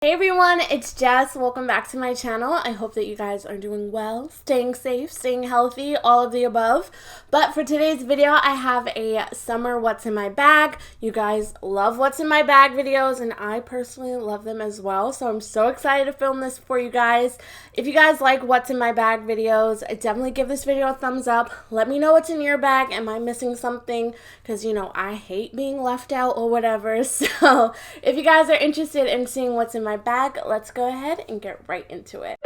Hey everyone, it's Jess. Welcome back to my channel. I hope that you guys are doing well, staying safe, staying healthy, all of the above. But for today's video, I have a summer what's in my bag. You guys love what's in my bag videos, and I personally love them as well. So I'm so excited to film this for you guys. If you guys like what's in my bag videos, definitely give this video a thumbs up. Let me know what's in your bag. Am I missing something? Because, you know, I hate being left out or whatever. So if you guys are interested in seeing what's in my bag, let's go ahead and get right into it.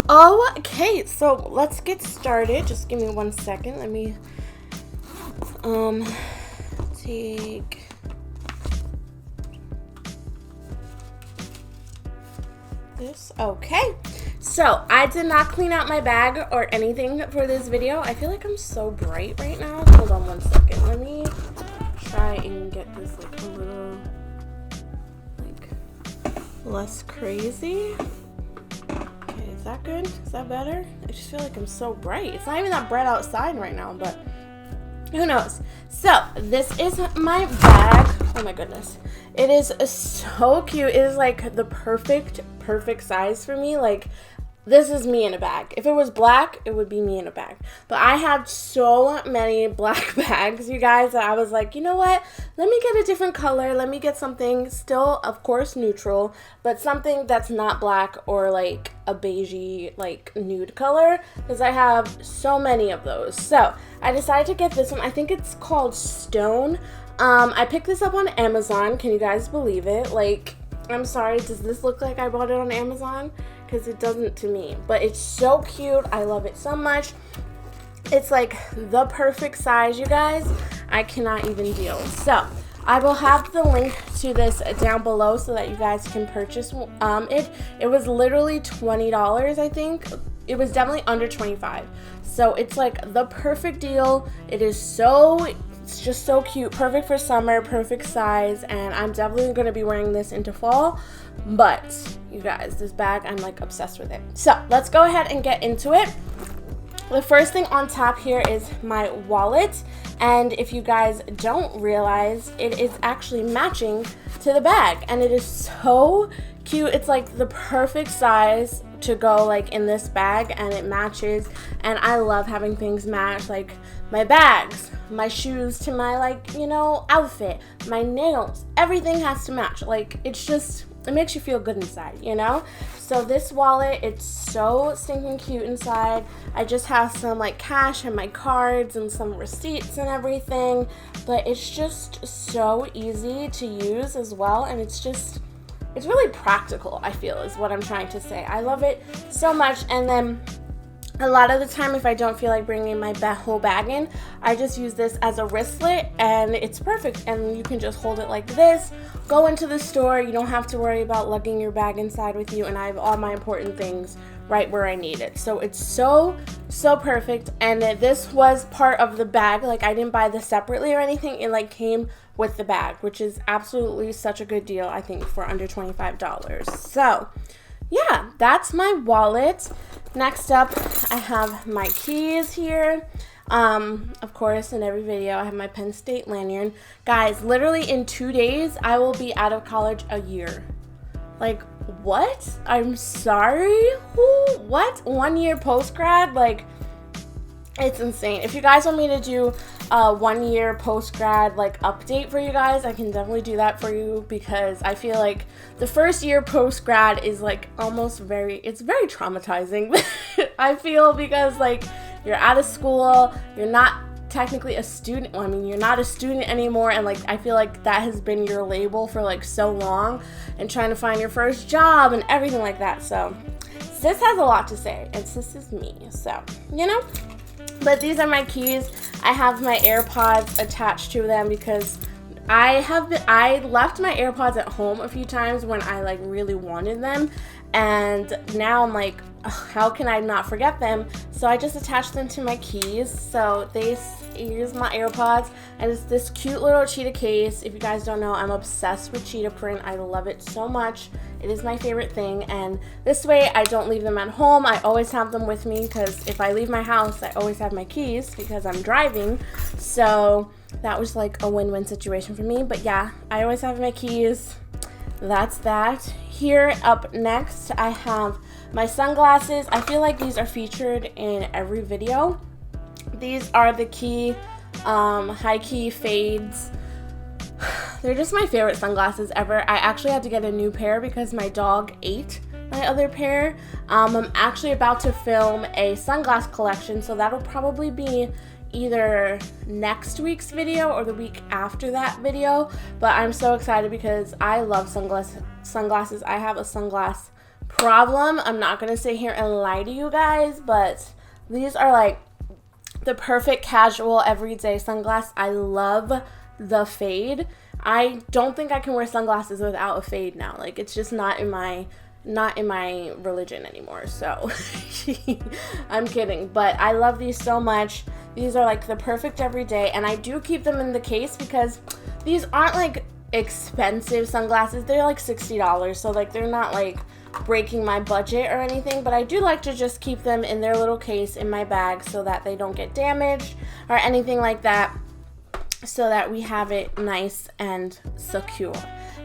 Okay, so let's get started. Just give me 1 second. Let me take this. Okay, so I did not clean out my bag or anything for this video. I feel like I'm so bright right now. Hold on 1 second. Let me try and get this like a little less crazy. Okay, is that good? Is that better? I just feel like I'm so bright. It's not even that bright outside right now, but who knows? So this is my bag. Oh my goodness, it is so cute. It is like the perfect size for me. Like, this is me in a bag. If it was black, it would be me in a bag. But I had so many black bags, you guys, that I was like, you know what? Let me get a different color. Let me get something still, of course, neutral, but something that's not black or like a beigey, like nude color, because I have so many of those. So I decided to get this one. I think it's called Stone. I picked this up on Amazon. Can you guys believe it? Like, I'm sorry, does this look like I bought it on Amazon? Because it doesn't to me, but it's so cute. I love it so much. It's like the perfect size, you guys. I cannot even deal. So I will have the link to this down below so that you guys can purchase it. It was literally $20, I think. It was definitely under $25. So it's like the perfect deal. It's just so cute, perfect for summer, perfect size, and I'm definitely going to be wearing this into fall. But you guys, this bag, I'm like obsessed with it. So let's go ahead and get into it. The first thing on top here is my wallet, and if you guys don't realize, it is actually matching to the bag, and it is so cute. It's like the perfect size to go like in this bag, and it matches, and I love having things match, like my bags, my shoes to my, like, you know, outfit, my nails, everything has to match. Like, it's just, it makes you feel good inside, you know? So this wallet, it's so stinking cute inside. I just have some like cash and my cards and some receipts and everything, but it's just so easy to use as well, and it's really practical, I feel, is what I'm trying to say. I love it so much. And then a lot of the time, if I don't feel like bringing my whole bag in, I just use this as a wristlet, and it's perfect. And you can just hold it like this, go into the store. You don't have to worry about lugging your bag inside with you, and I have all my important things right where I need it. So it's so perfect. And this was part of the bag. Like, I didn't buy this separately or anything. It like came with the bag, which is absolutely such a good deal, I think, for under $25. So yeah, that's my wallet. Next up, I have my keys here. Of course, in every video, I have my Penn State lanyard. Guys, literally in 2 days, I will be out of college a year. Like, what? I'm sorry? Who? What? 1 year post-grad? Like, it's insane. If you guys want me to do a 1 year post-grad like update for you guys, I can definitely do that for you, because I feel like the first year post-grad is like it's very traumatizing. I feel, because like you're out of school, you're not technically a student. Well, I mean, you're not a student anymore, and like I feel like that has been your label for like so long, and trying to find your first job and everything like that. So sis has a lot to say, and sis is me, so you know. But these are my keys. I have my AirPods attached to them because I left my AirPods at home a few times when I like really wanted them, and now I'm like, how can I not forget them? So I just attached them to my keys. So here's my AirPods, and it's this cute little cheetah case. If you guys don't know, I'm obsessed with cheetah print. I love it so much. It is my favorite thing, and this way I don't leave them at home. I always have them with me because if I leave my house, I always have my keys because I'm driving. So that was like a win-win situation for me. But yeah, I always have my keys. That's that. Here up next, I have my sunglasses. I feel like these are featured in every video. These are the high key fades. They're just my favorite sunglasses ever. I actually had to get a new pair because my dog ate my other pair. I'm actually about to film a sunglass collection, so that'll probably be either next week's video or the week after that video. But I'm so excited because I love sunglasses. I have a sunglass problem. I'm not gonna sit here and lie to you guys, but these are like the perfect casual everyday sunglass. I love the fade. I don't think I can wear sunglasses without a fade now. Like, it's just not in my religion anymore. So I'm kidding, but I love these so much. These are like the perfect everyday, and I do keep them in the case because these aren't like expensive sunglasses. They're like $60, so like they're not like breaking my budget or anything, but I do like to just keep them in their little case in my bag so that they don't get damaged or anything like that, so that we have it nice and secure.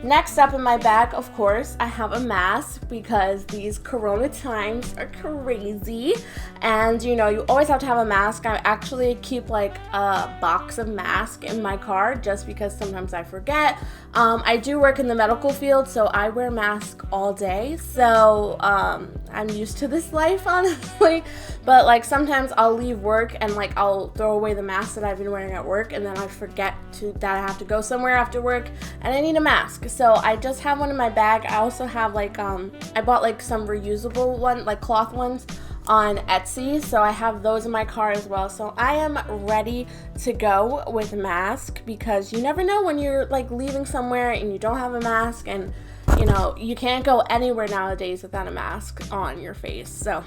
Next up in my bag, of course, I have a mask because these corona times are crazy, and you know, you always have to have a mask. I actually keep like a box of masks in my car just because sometimes I forget. I do work in the medical field, so I wear masks all day, so I'm used to this life, honestly. But like sometimes I'll leave work and like I'll throw away the mask that I've been wearing at work, and then I forget that I have to go somewhere after work and I need a mask. So I just have one in my bag. I also have like I bought like some reusable like cloth ones on Etsy, so I have those in my car as well. So I am ready to go with mask because you never know when you're like leaving somewhere and you don't have a mask, and you know, you can't go anywhere nowadays without a mask on your face. So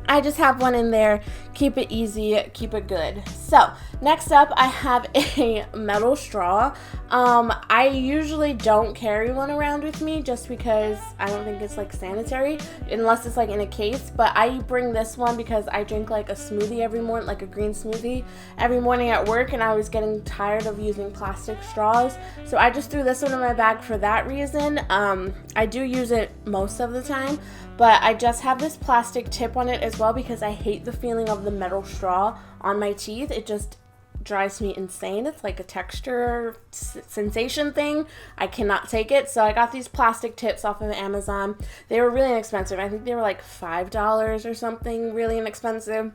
I just have one in there, keep it easy, keep it good. So next up, I have a metal straw. I usually don't carry one around with me just because I don't think it's like sanitary unless it's like in a case, but I bring this one because I drink like a smoothie every morning, like a green smoothie every morning at work, and I was getting tired of using plastic straws, so I just threw this one in my bag for that reason. I do use it most of the time, but I just have this plastic tip on it as well because I hate the feeling of the metal straw on my teeth. It just drives me insane. It's like a texture sensation thing. I cannot take it. So I got these plastic tips off of Amazon. They were really inexpensive. I think they were like $5 or something, really inexpensive.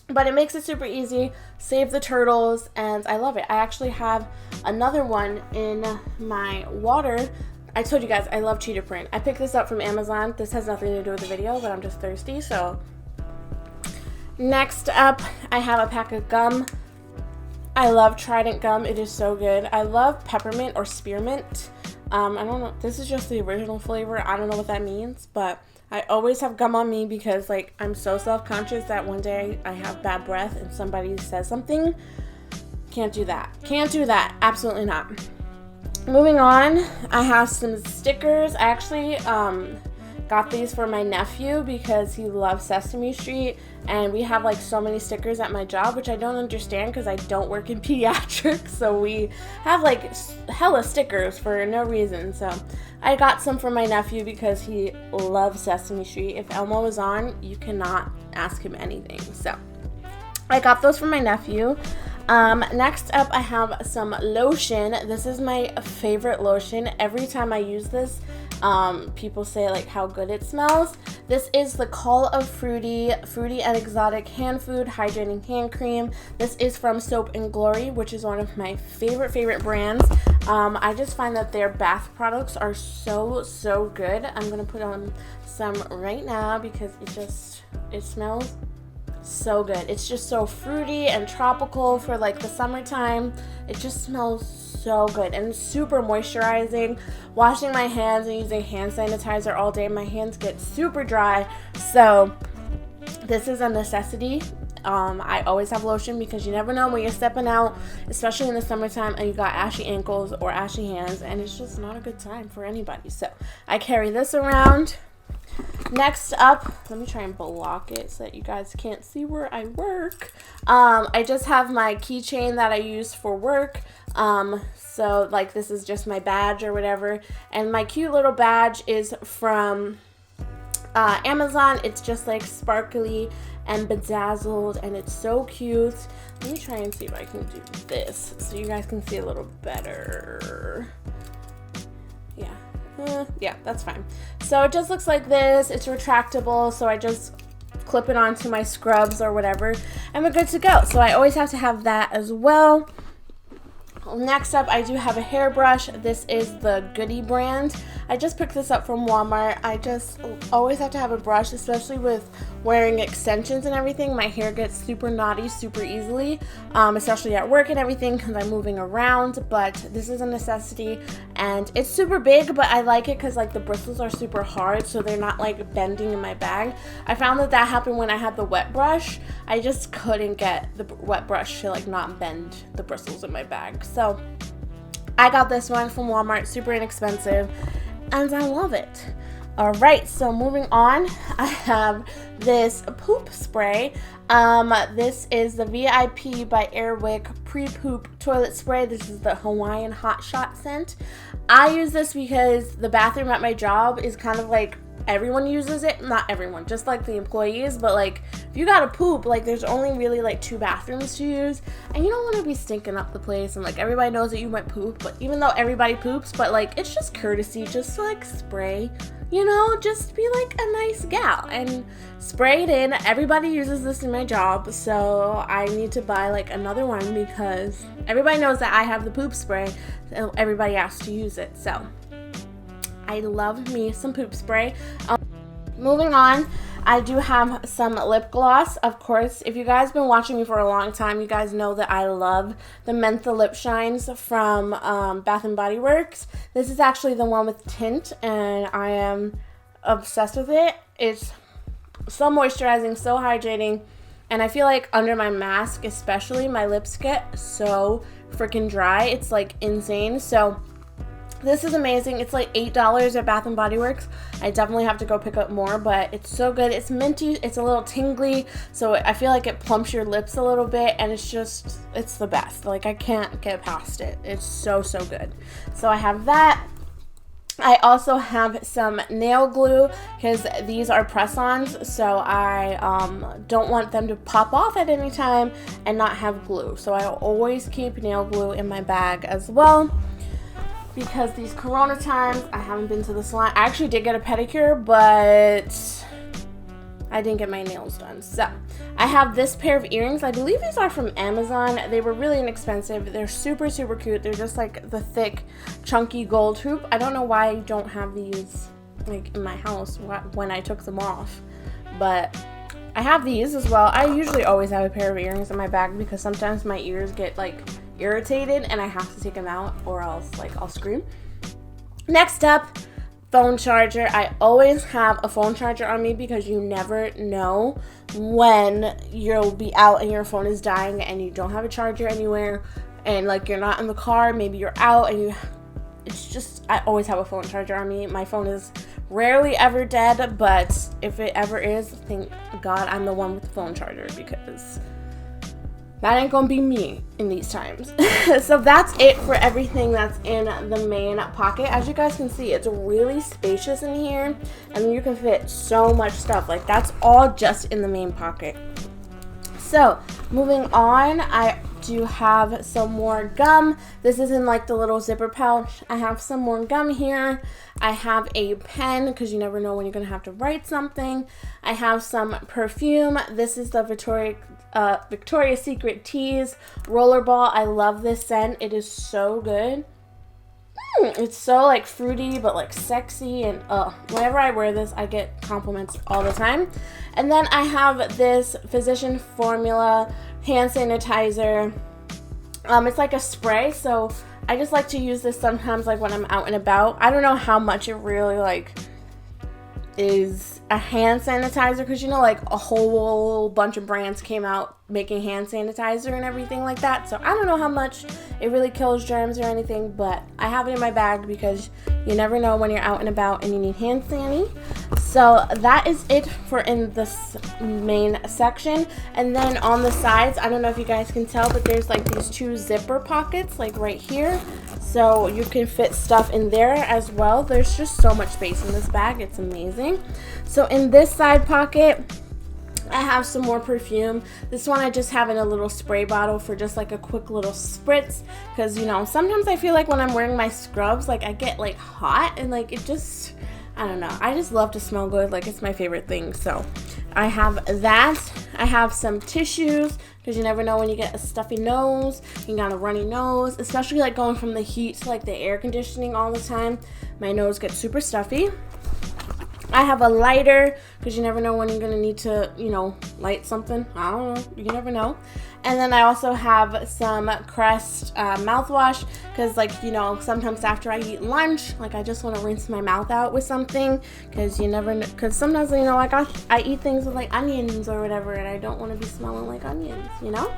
But it makes it super easy, save the turtles, and I love it. I actually have another one in my water. I told you guys I love cheetah print. I picked this up from Amazon. This has nothing to do with the video, but I'm just thirsty, so. Next up, I have a pack of gum. I love Trident gum. It is so good. I love peppermint or spearmint. I don't know. This is just the original flavor. I don't know what that means, but I always have gum on me because like I'm so self-conscious that one day I have bad breath and somebody says something. Can't do that. Can't do that. Absolutely not. Moving on, I have some stickers. I actually got these for my nephew because he loves Sesame Street, and we have like so many stickers at my job, which I don't understand because I don't work in pediatrics, so we have like hella stickers for no reason. So I got some for my nephew because he loves Sesame Street. If Elmo was on, you cannot ask him anything. So I got those for my nephew. Next up, I have some lotion. This is my favorite lotion. Every time I use this, people say like how good it smells. This is the Call of Fruity and Exotic Hand Food Hydrating Hand Cream. This is from Soap and Glory, which is one of my favorite brands. I just find that their bath products are so good. I'm gonna put on some right now because it smells so good. It's just so fruity and tropical for like the summertime. It just smells so good and super moisturizing. Washing my hands and using hand sanitizer all day, my hands get super dry, so this is a necessity. I always have lotion because you never know when you're stepping out, especially in the summertime, and you got ashy ankles or ashy hands, and it's just not a good time for anybody. So I carry this around. Next up, let me try and block it so that you guys can't see where I work. I just have my keychain that I use for work. So like this is just my badge or whatever. And my cute little badge is from Amazon. It's just like sparkly and bedazzled, and it's so cute. Let me try and see if I can do this so you guys can see a little better. Yeah, that's fine. So it just looks like this. It's retractable, so I just clip it onto my scrubs or whatever, and we're good to go. So I always have to have that as well. Next up, I do have a hairbrush. This is the Goody brand. I just picked this up from Walmart. I just always have to have a brush, especially with wearing extensions and everything. My hair gets super knotty super easily, especially at work and everything because I'm moving around. But this is a necessity, and it's super big, but I like it because like the bristles are super hard, so they're not like bending in my bag. I found that happened when I had the wet brush. I just couldn't get the wet brush to like not bend the bristles in my bag. So I got this one from Walmart, super inexpensive, and I love it. All right, so moving on, I have this poop spray. This is the VIP by Airwick pre-poop toilet spray. This is the Hawaiian hot shot scent. I use this because the bathroom at my job is kind of like everyone uses it. Not everyone, just like the employees, but like if you gotta poop, like there's only really like 2 bathrooms to use, and you don't want to be stinking up the place and like everybody knows that you might poop. But even though everybody poops, but like it's just courtesy just to like spray, you know, just be like a nice gal and spray it in. Everybody uses this in my job, so I need to buy like another one because everybody knows that I have the poop spray, so everybody has to use it. So I love me some poop spray. Moving on, I do have some lip gloss. Of course, if you guys have been watching me for a long time, you guys know that I love the Mentha lip shines from Bath & Body Works. This is actually the one with tint, and I am obsessed with it. It's so moisturizing, so hydrating, and I feel like under my mask especially, my lips get so freaking dry. It's like insane. So this is amazing. It's like $8 at Bath & Body Works. I definitely have to go pick up more, but it's so good. It's minty. It's a little tingly, so I feel like it plumps your lips a little bit, and it's the best. Like, I can't get past it. It's so, so good. So I have that. I also have some nail glue because these are press-ons, so I don't want them to pop off at any time and not have glue. So I always keep nail glue in my bag as well. Because these corona times, I haven't been to the salon. I actually did get a pedicure, but I didn't get my nails done. So I have this pair of earrings. I believe these are from Amazon. They were really inexpensive. They're super, super cute. They're just like the thick, chunky gold hoop. I don't know why I don't have these like in my house when I took them off, but I have these as well. I usually always have a pair of earrings in my bag because sometimes my ears get like irritated and I have to take them out or else like I'll scream. Next up, phone charger. I always have a phone charger on me because you never know when you'll be out and your phone is dying and you don't have a charger anywhere, and like you're not in the car, maybe you're out and I always have a phone charger on me. My phone is rarely ever dead, but if it ever is, thank God I'm the one with the phone charger because that ain't gonna be me in these times. So that's it for everything that's in the main pocket. As you guys can see, it's really spacious in here and you can fit so much stuff. Like that's all just in the main pocket. So moving on, I do have some more gum. This is in like the little zipper pouch. I have some more gum here. I have a pen because you never know when you're gonna have to write something. I have some perfume. This is the Victoria's Secret Tease Rollerball. I love this scent. It is so good. It's so like fruity but like sexy, and whenever I wear this I get compliments all the time. And then I have this Physician Formula hand sanitizer. It's like a spray, so I just like to use this sometimes like when I'm out and about. I don't know how much it really like is a hand sanitizer, because you know, like a whole bunch of brands came out making hand sanitizer and everything like that. So I don't know how much it really kills germs or anything, but I have it in my bag because you never know when you're out and about and you need hand sanitizer. So that is it for in this main section. And then on the sides, I don't know if you guys can tell, but there's like these 2 zipper pockets like right here, so you can fit stuff in there as well. There's just so much space in this bag, it's amazing. So in this side pocket, I have some more perfume. This one I just have in a little spray bottle for just like a quick little spritz, because you know, sometimes I feel like when I'm wearing my scrubs, like I get like hot and like it just, I don't know, I just love to smell good. Like it's my favorite thing. So I have that. I have some tissues, because you never know when you get a stuffy nose, you got a runny nose, especially like going from the heat to like the air conditioning all the time. My nose gets super stuffy. I have a lighter, because you never know when you're going to need to, you know, light something. I don't know. You never know. And then I also have some Crest mouthwash, because, like, you know, sometimes after I eat lunch, like, I just want to rinse my mouth out with something, because you never know. Because sometimes, you know, like, I eat things with, like, onions or whatever, and I don't want to be smelling like onions, you know?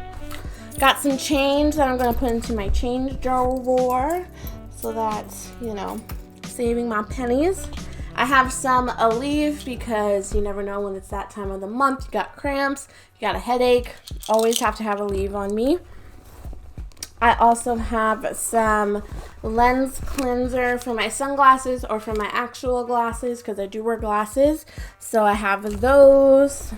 Got some change that I'm going to put into my change drawer, so that's, you know, saving my pennies. I have some Aleve, because you never know when it's that time of the month. You got cramps, you got a headache, always have to have Aleve on me. I also have some lens cleanser for my sunglasses or for my actual glasses, because I do wear glasses. So I have those.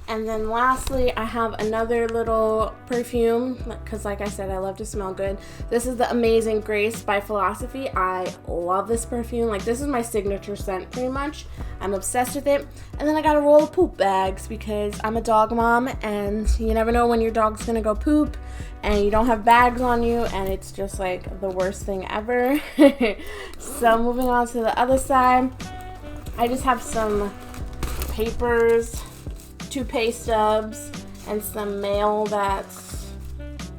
And then lastly, I have another little perfume, because like I said, I love to smell good. This is the Amazing Grace by Philosophy. I love this perfume. Like, this is my signature scent pretty much. I'm obsessed with it. And then I got a roll of poop bags, because I'm a dog mom and you never know when your dog's gonna go poop and you don't have bags on you, and it's just like the worst thing ever. So moving on to the other side, I just have some papers, 2 pay stubs, and some mail that's,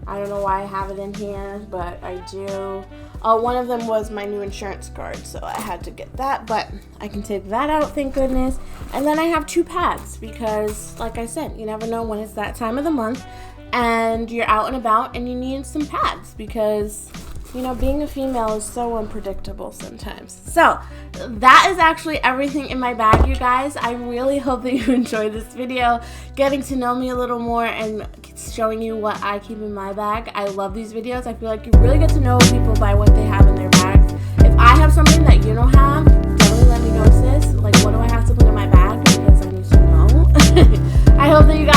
I don't know why I have it in here, but I do. One of them was my new insurance card, so I had to get that, but I can take that out, thank goodness. And then I have 2 pads, because like I said, you never know when it's that time of the month and you're out and about and you need some pads, because you know, being a female is so unpredictable sometimes. So that is actually everything in my bag, you guys. I really hope that you enjoyed this video, getting to know me a little more and showing you what I keep in my bag. I love these videos. I feel like you really get to know people by what they have in their bags. If I have something that you don't have, definitely let me know, sis. Like, what do I have to put in my bag? Because I need to know. I hope that you guys